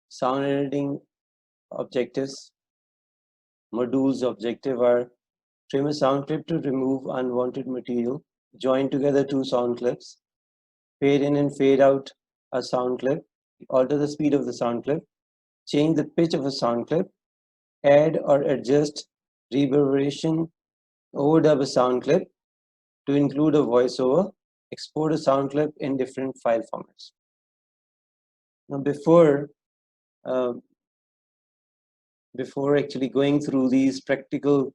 sound editing objectives. Module's objective are trim a sound clip to remove unwanted material, join together two sound clips, fade in and fade out a sound clip, alter the speed of the sound clip, change the pitch of a sound clip, add or adjust reverberation, overdub a sound clip to include a voiceover, export a sound clip in different file formats. Now, uh, before actually going through these practical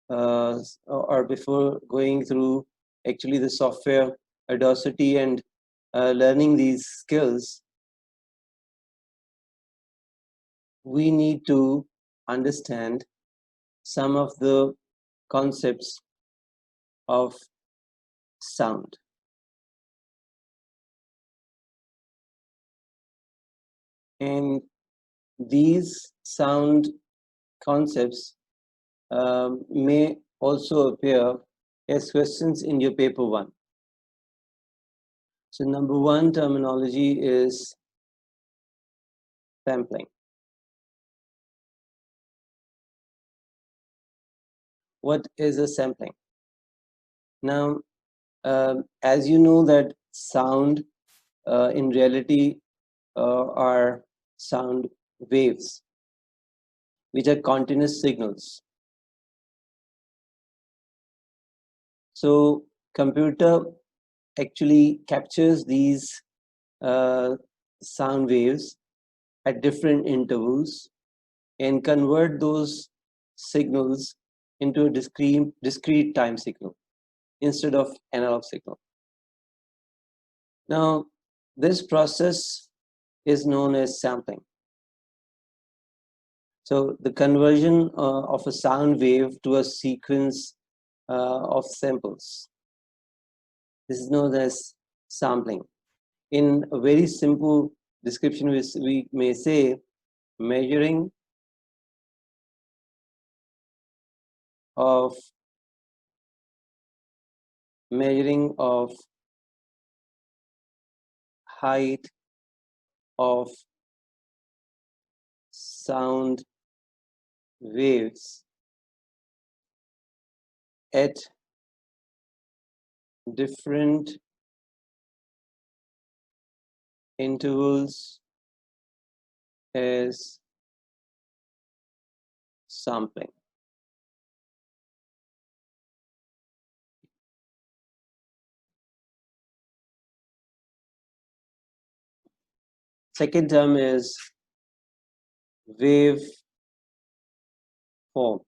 or before going through actually the software Audacity and learning these skills, we need to understand some of the concepts of sound. And these sound concepts may also appear as questions in your paper 1. So number 1 terminology is sampling. What is a sampling? Now, as you know that sound in reality are sound waves, which are continuous signals. So computer actually captures these sound waves at different intervals and convert those signals into a discrete time signal instead of analog signal. Now, this process is known as sampling. So the conversion of a sound wave to a sequence of samples. This is known as sampling. In a very simple description, we may say measuring of height of sound waves at different intervals as sampling. Second term is wave form.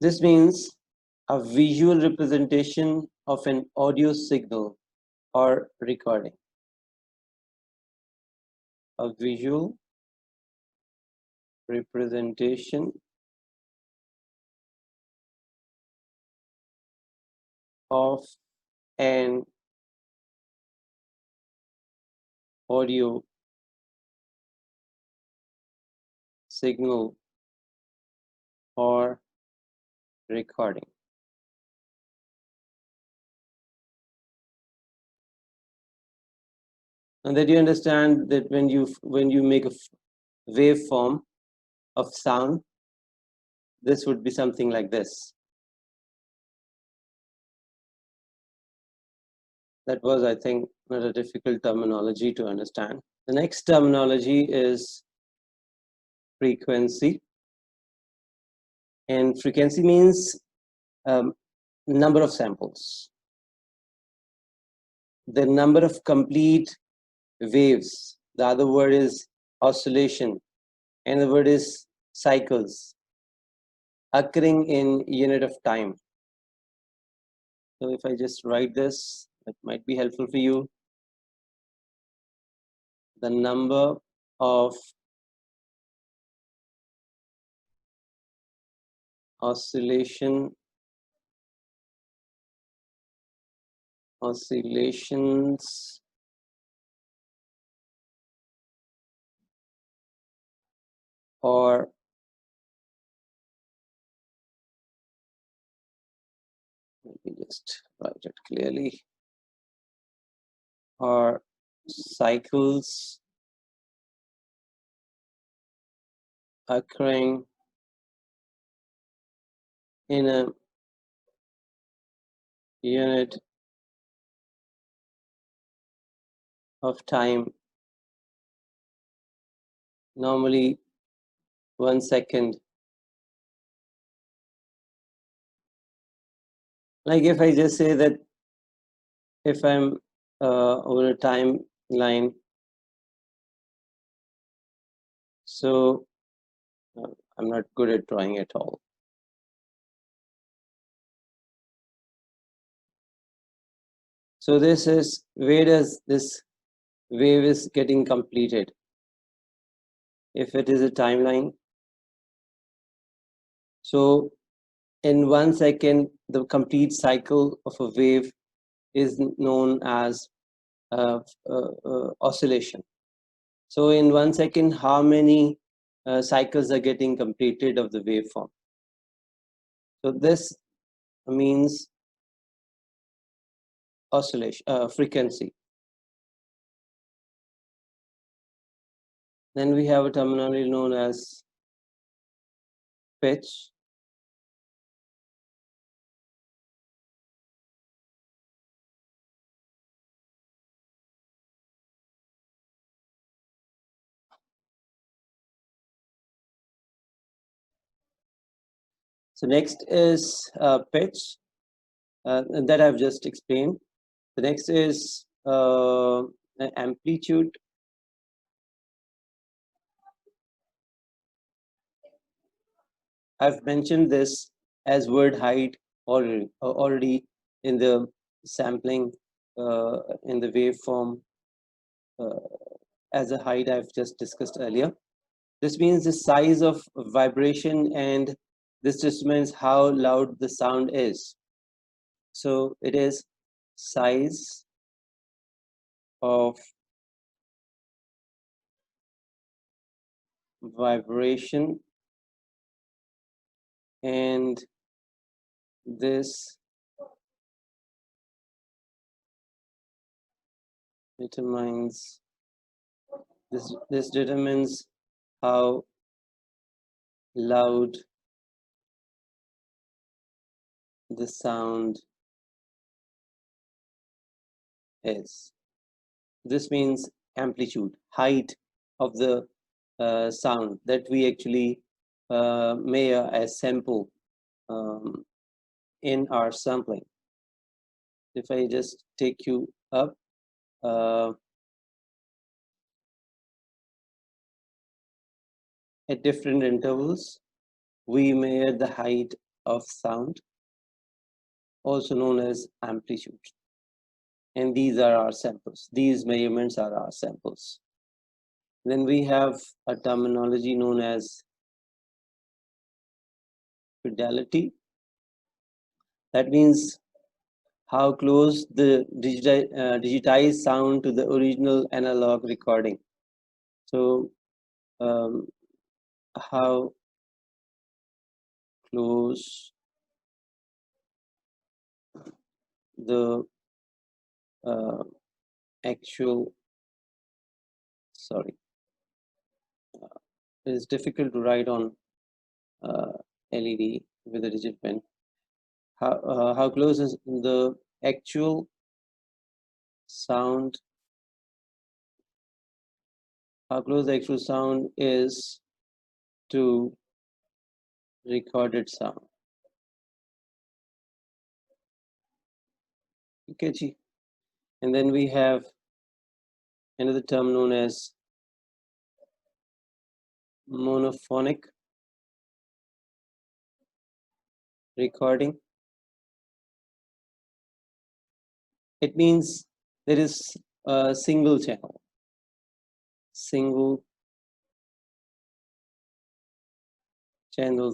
This means a visual representation of an audio signal or recording. A visual representation of an audio signal or recording. And that you understand that when you make a waveform of sound, this would be something like this. That was, I think, not a difficult terminology to understand. The next terminology is frequency. And frequency means number of samples. The number of complete waves. The other word is oscillation. And the word is cycles occurring in unit of time. So if I just write this, it might be helpful for you. The number of oscillations or maybe just write it clearly, are cycles occurring in a unit of time, normally 1 second. Like if I just say that if I'm over a timeline, so I'm not good at drawing at all. So this is where does this wave is getting completed. If it is a timeline, so in 1 second, the complete cycle of a wave is known as oscillation. So in 1 second, how many cycles are getting completed of the waveform? So this means oscillation frequency. Then we have a terminology known as pitch. So next is pitch that I've just explained. The next is amplitude. I've mentioned this as word height already in the sampling in the waveform as a height I've just discussed earlier. This means the size of vibration, and this determines how loud the sound is. So it is size of vibration, and this determines this determines how loud the sound is. This means amplitude, height of the sound that we actually measure as sample in our sampling. If I just take you up, at different intervals, we measure the height of sound, also known as amplitude. And these are our samples. These measurements are our samples. Then we have a terminology known as fidelity. That means how close the digitized sound to the original analog recording. So how close the actual, sorry, it is difficult to write on LED with a digit pen. How close is the actual sound, how close the actual sound is to recorded sound. Okay, and then we have another term known as monophonic recording. It means there is a single channel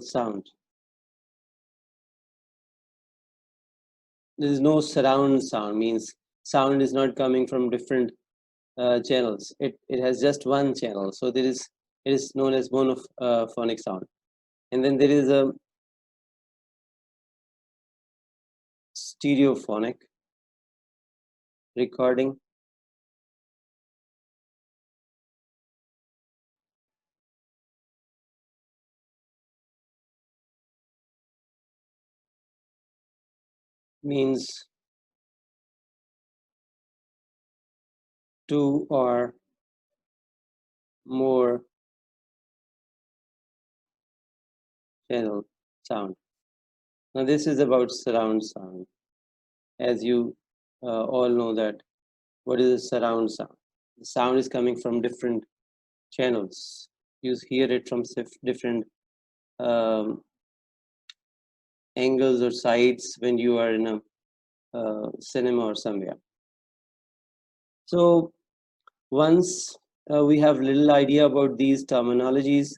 sound. There is no surround sound, means sound is not coming from different channels. It has just one channel. So it is known as monophonic sound. And then there is a stereophonic recording. Means two or more channel sound. Now this is about surround sound. As you all know that what is a surround sound? The sound is coming from different channels. You hear it from different um, angles or sides when you are in a cinema or somewhere. So once we have little idea about these terminologies,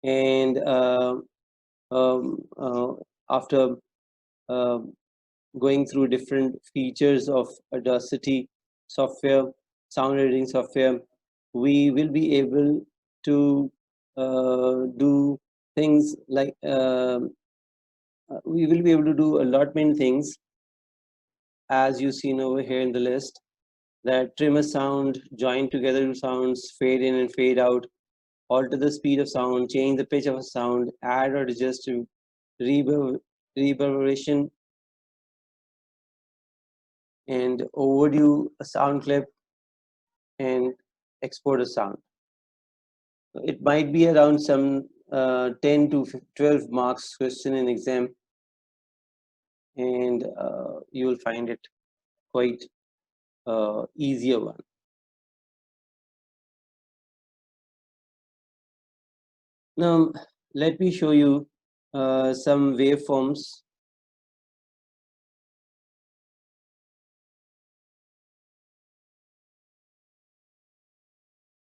and um, uh, after uh, going through different features of Audacity software, sound editing software, we will be able to do things like we will be able to do a lot many things, as you seen over here in the list, that trim a sound, join together sounds, fade in and fade out, alter the speed of sound, change the pitch of a sound, add or adjust to reverberation, and overdo a sound clip, and export a sound. It might be around some 10 to 12 marks question in exam, and you will find it quite easier one. Now, let me show you some waveforms.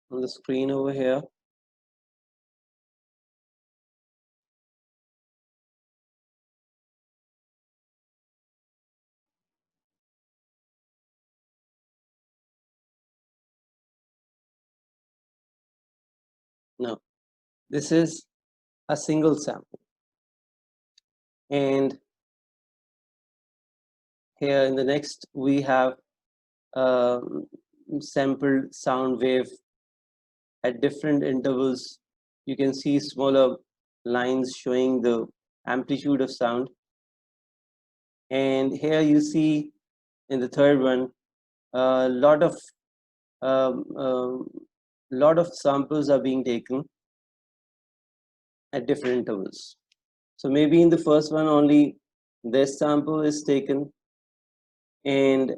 On the screen over here. Now, this is a single sample. And here in the next, we have sampled sound wave at different intervals. You can see smaller lines showing the amplitude of sound. And here you see in the third one, a um, um, lot of samples are being taken at different intervals. So maybe in the first one only this sample is taken, and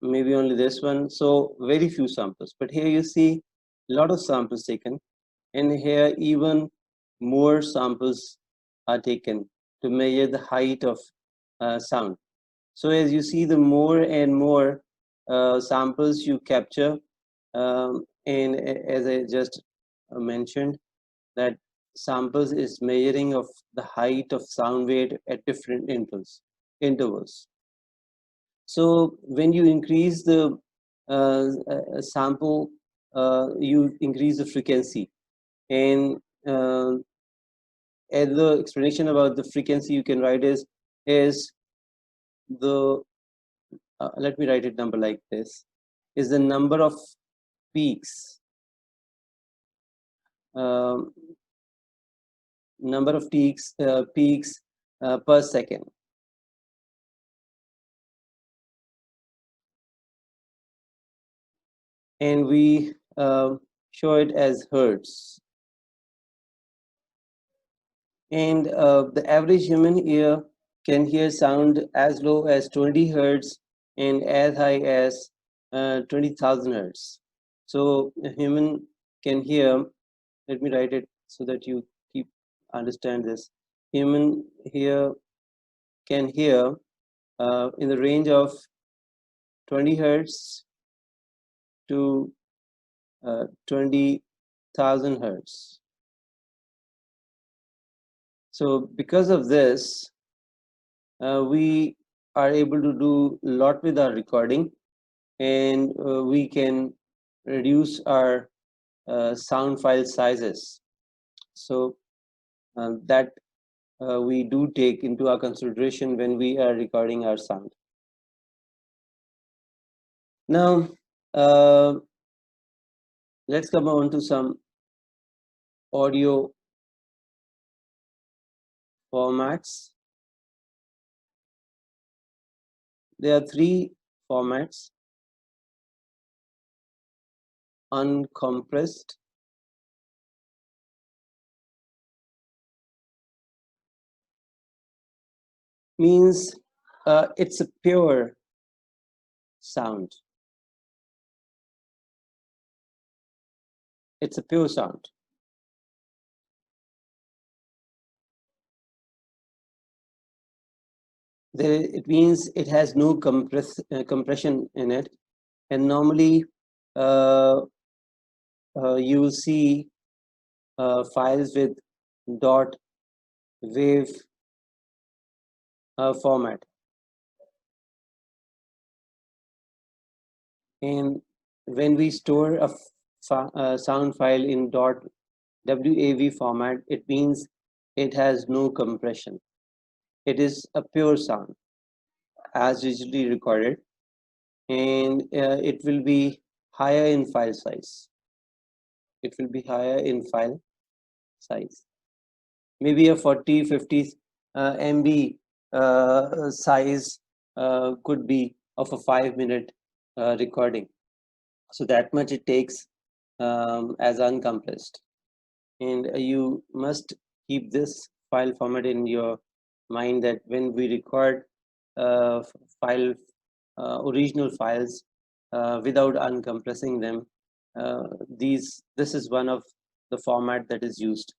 maybe only this one. So very few samples. But here you see a lot of samples taken, and here even more samples are taken to measure the height of sound. So as you see, the more and more samples you capture, and as I just mentioned, that samples is measuring of the height of sound wave at different intervals. So when you increase the sample, you increase the frequency. And as the explanation about the frequency you can write is the let me write it number like this, is the number of peaks, um, number of peaks per second. And we show it as hertz. And the average human ear can hear sound as low as 20 hertz and as high as 20,000 hertz. So a human can hear, let me write it so that you keep understand this. Human here can hear in the range of 20 hertz to 20,000 hertz. So because of this, we are able to do a lot with our recording, and we can reduce our sound file sizes. So that we do take into our consideration when we are recording our sound. Now, let's come on to some audio formats. There are three formats: uncompressed, means it's a pure sound. It's a pure sound. It means it has no compression in it, and normally you will see files with dot wave format, and when we store a sound file in dot WAV format, it means it has no compression. It is a pure sound as digitally recorded, and it will be higher in file size. It will be higher in file size. Maybe a 40-50 MB size could be of a 5-minute recording. So that much it takes as uncompressed. And you must keep this file format in your mind, that when we record file original files without uncompressing them, this is one of the format that is used.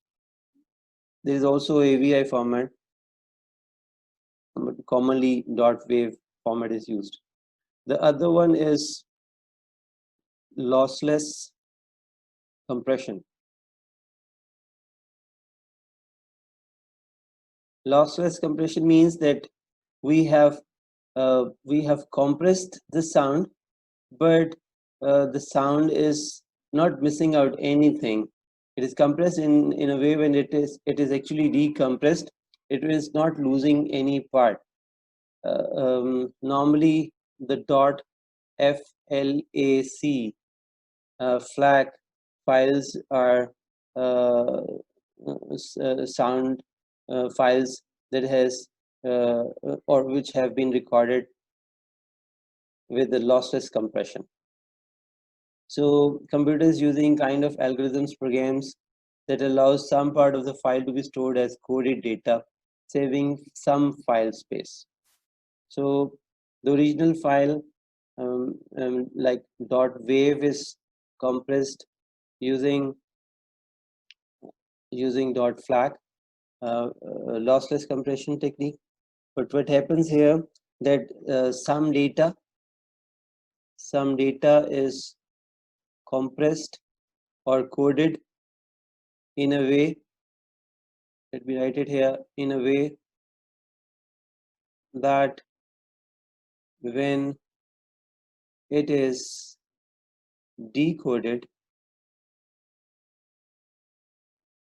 There is also AVI format, but commonly .wav format is used. The other one is lossless compression. Lossless compression means that we have compressed the sound, but the sound is not missing out anything. It is compressed in a way when it is actually decompressed. It is not losing any part. Normally, the dot FLAC FLAC files are sound files that has or which have been recorded with the lossless compression. So computers using kind of algorithms programs that allows some part of the file to be stored as coded data, saving some file space. So the original file like .wav is compressed using .flac lossless compression technique. But what happens here, that some data is compressed or coded in a way, let me write it here, in a way that when it is decoded,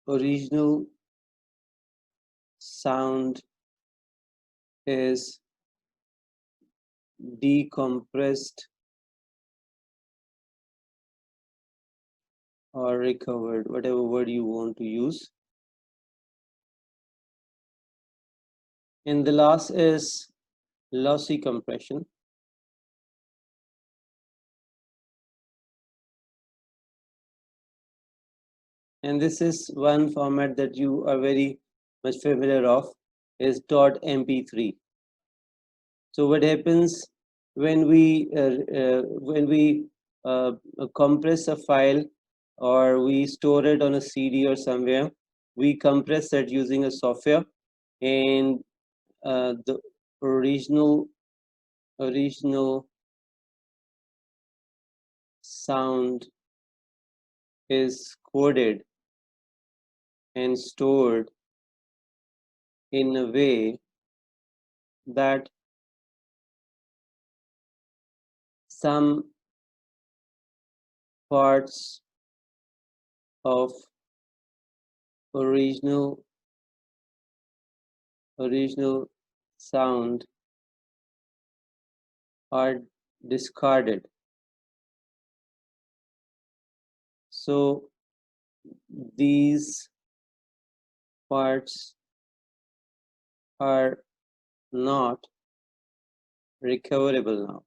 original sound is decompressed or recovered, whatever word you want to use. And the last is lossy compression. And this is one format that you are very much familiar of, is .mp3. So what happens when we compress a file, or we store it on a CD or somewhere, we compress it using a software, and the original sound is coded and stored in a way that some parts of original original sound are discarded. So these parts are not recoverable now.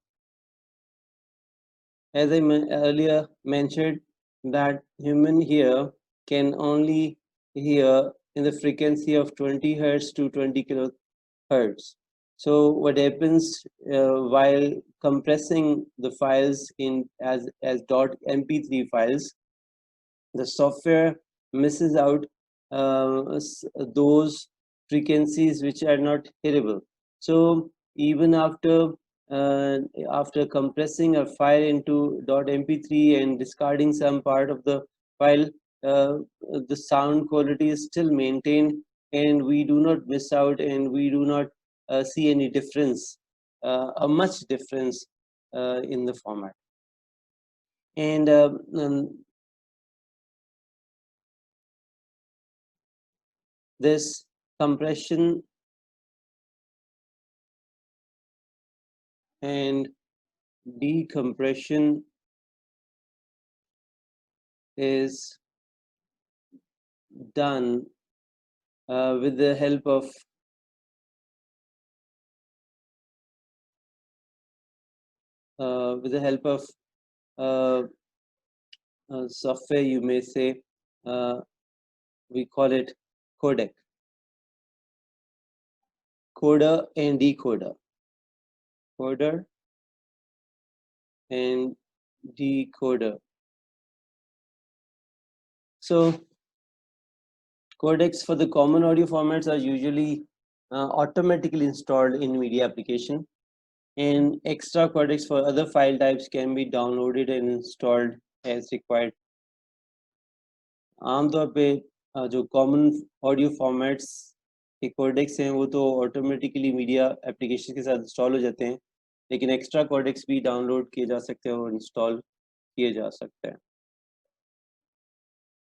As I earlier mentioned, that human ear can only hear in the frequency of 20 hertz to 20 kilohertz. So what happens while compressing the files in as .mp3 files, the software misses out those frequencies which are not hearable. So even after compressing a file into .mp3 and discarding some part of the file, the sound quality is still maintained, and we do not miss out, and we do not see any difference, a much difference in the format. And this compression and decompression is done with the help of software, you may say. We call it codec, coder and decoder, coder and decoder. So codecs for the common audio formats are usually automatically installed in media application, and extra codecs for other file types can be downloaded and installed as required. आमतौर पे जो common audio formats के codex हैं वो तो automatically media application के साथ install हो जाते हैं, लेकिन एक्स्ट्रा कोडेक्स भी डाउनलोड किए जा सकते हैं और इंस्टॉल किए जा सकते हैं.